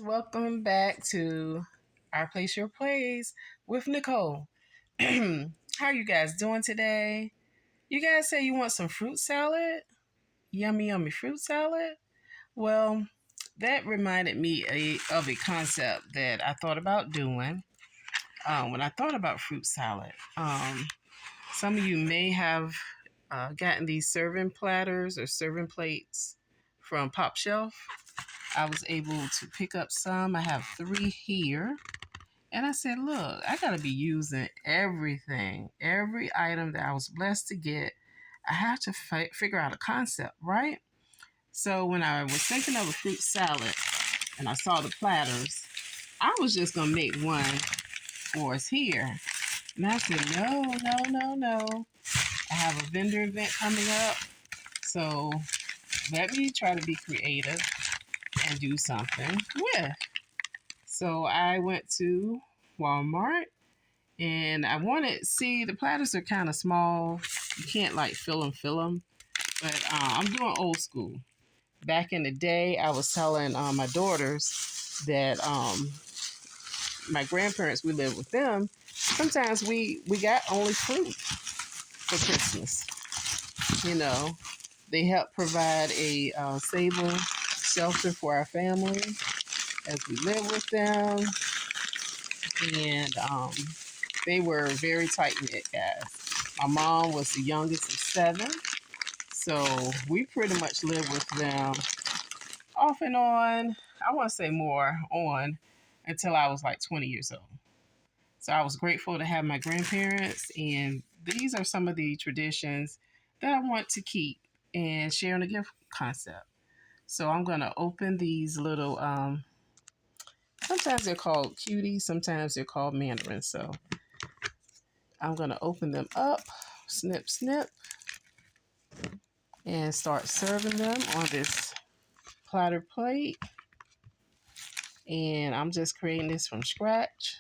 Welcome back to Our Place Your Plays with Nicole. How are you guys doing today? You guys say you want some fruit salad? Yummy, yummy fruit salad? Well, that reminded me of a concept that I thought about doing when I thought about fruit salad. Some of you may have gotten these serving platters or serving plates from Pop Shelf. I was able to pick up some. I have 3 here. And I said, look, I got to be using everything, every item that I was blessed to get. I have to figure out a concept, right? So when I was thinking of a fruit salad and I saw the platters, I was just going to make one for us here. And I said, no. I have a vendor event coming up. So let me try to be creative and do something with. So I went to Walmart and I wanted, see, the platters are kind of small. You can't like fill them. But I'm doing old school. Back in the day, I was telling my daughters that my grandparents, we lived with them. Sometimes we got only fruit for Christmas. You know, they help provide a stable shelter for our family as we live with them. And they were very tight knit guys. My mom was the youngest of 7, so we pretty much lived with them off and on. I want to say more on until I was like 20 years old. So I was grateful to have my grandparents, and these are some of the traditions that I want to keep and share in a gift concept. So I'm gonna open these little. Sometimes they're called cuties, sometimes they're called mandarins. So I'm gonna open them up, snip, snip, and start serving them on this platter plate. And I'm just creating this from scratch.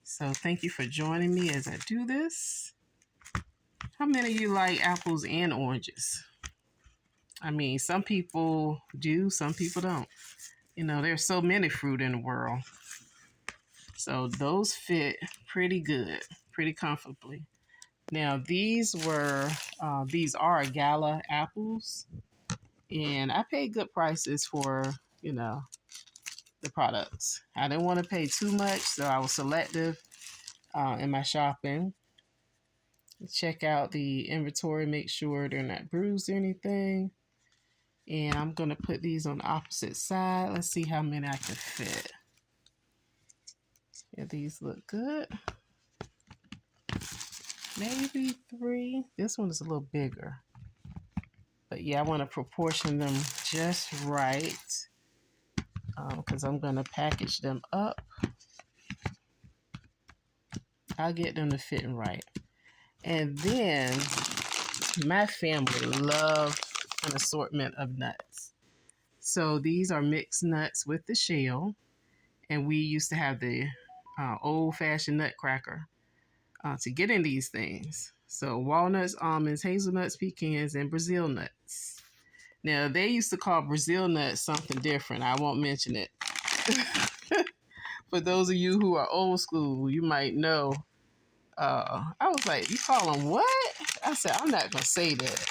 So thank you for joining me as I do this. How many of you like apples and oranges? I mean, some people do, some people don't. You know, there's so many fruit in the world. So those fit pretty good, pretty comfortably. Now these are Gala apples, and I paid good prices for, you know, the products. I didn't want to pay too much, so I was selective in my shopping. Check out the inventory, make sure they're not bruised or anything. And I'm going to put these on the opposite side. Let's see how many I can fit. Yeah, these look good. Maybe 3. This one is a little bigger. But yeah, I want to proportion them just right because I'm going to package them up. I'll get them to fit right. And then my family loves an assortment of nuts. So these are mixed nuts with the shell. And we used to have the old-fashioned nutcracker to get in these things. So walnuts, almonds, hazelnuts, pecans, and Brazil nuts. Now, they used to call Brazil nuts something different. I won't mention it. For those of you who are old school, you might know. I was like, you call them what? I said, I'm not going to say that.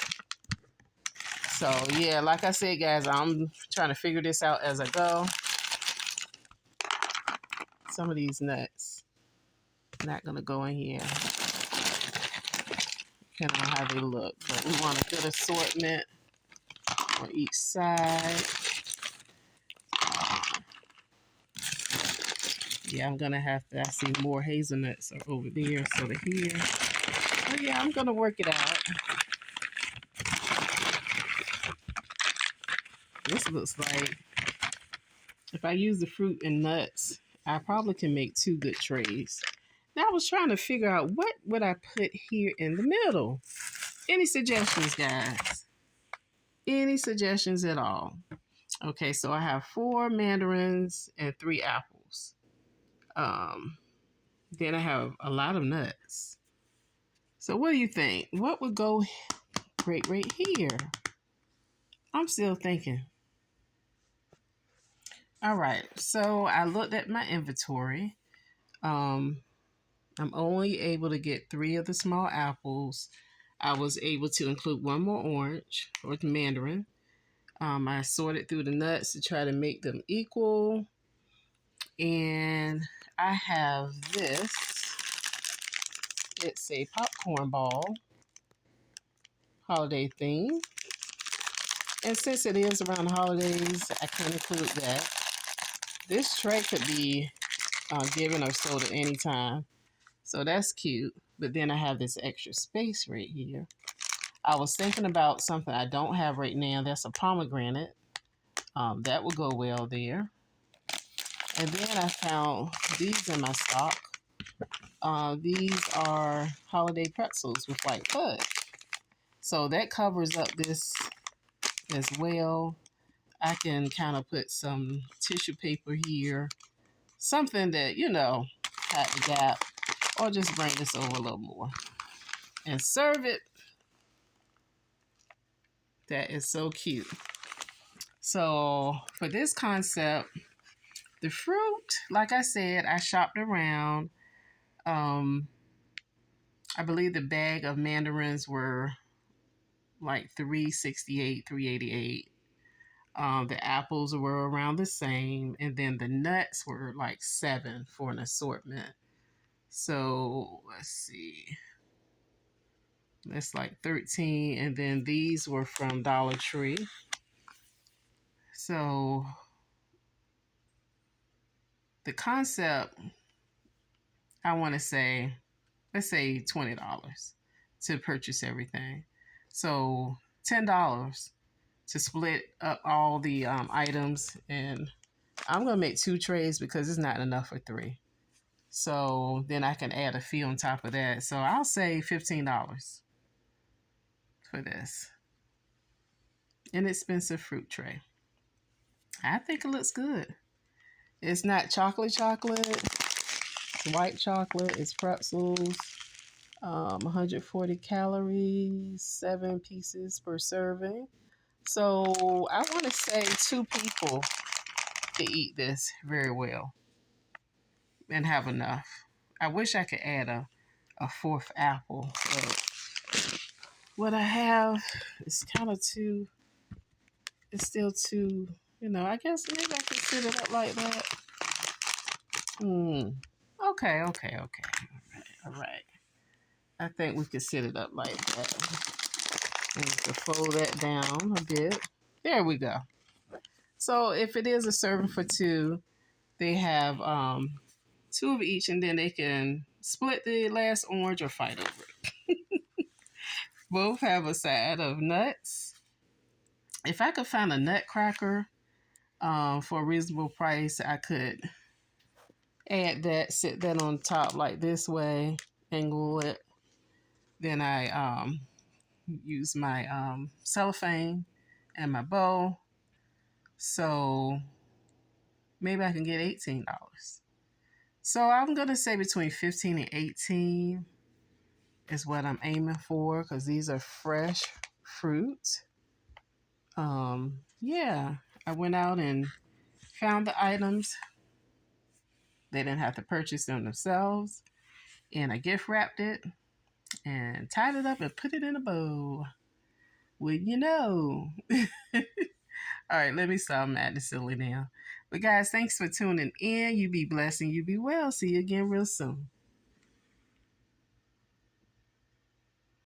So, yeah, like I said, guys, I'm trying to figure this out as I go. Some of these nuts not going to go in here. Depending on how they look. But we want a good assortment on each side. Yeah, I'm going to have to, I see more hazelnuts are over there, so they're here. But yeah, I'm going to work it out. This looks like, if I use the fruit and nuts, I probably can make 2 good trays. Now I was trying to figure out what would I put here in the middle. Any suggestions, guys? Any suggestions at all? Okay, so I have 4 mandarins and 3 apples. Then I have a lot of nuts. So what do you think? What would go great right here? I'm still thinking. All right. So I looked at my inventory. Um, I'm only able to get three of the small apples. I was able to include one more orange or the mandarin. I sorted through the nuts to try to make them equal. And I have this. It's a popcorn ball holiday theme. And since it is around the holidays, I can include that. This tray could be given or sold at any time. So that's cute. But then I have this extra space right here. I was thinking about something I don't have right now. That's a pomegranate. That would go well there. And then I found these in my stock. These are holiday pretzels with white fudge. So that covers up this as well. I can kind of put some tissue paper here. Something that, hide the gap. Or just bring this over a little more. And serve it. That is so cute. So for this concept, the fruit, like I said, I shopped around. I believe the bag of mandarins were like $3.68, $3.88. The apples were around the same, and then the nuts were like $7 for an assortment. So let's see, that's like 13, and then these were from Dollar Tree. So the concept, I want to say, let's say $20 to purchase everything. So $10 to split up all the items, and I'm gonna make 2 trays because it's not enough for 3. So then I can add a fee on top of that. So I'll say $15 for this inexpensive fruit tray. I think it looks good. It's not chocolate, it's white chocolate, it's pretzels, 140 calories, 7 pieces per serving. So I want to say 2 people could eat this very well and have enough. I wish I could add a fourth apple, but what I have is kind of too, it's still too, I guess maybe I could set it up like that. Okay. All right. I think we could set it up like that. And to fold that down a bit. There we go. So if it is a serving for 2, they have 2 of each, and then they can split the last orange or fight over it. Both have a side of nuts. If I could find a nutcracker for a reasonable price, I could add that, sit that on top like this way, angle it. Then I use my cellophane and my bow. So maybe I can get $18. So I'm going to say between 15 and 18 is what I'm aiming for, because these are fresh fruit. Yeah, I went out and found the items. They didn't have to purchase them themselves. And I gift wrapped it and tied it up and put it in a bowl. Wouldn't you know? All right, let me stop madness silly now. But guys, thanks for tuning in. You be blessed and you be well. See you again real soon.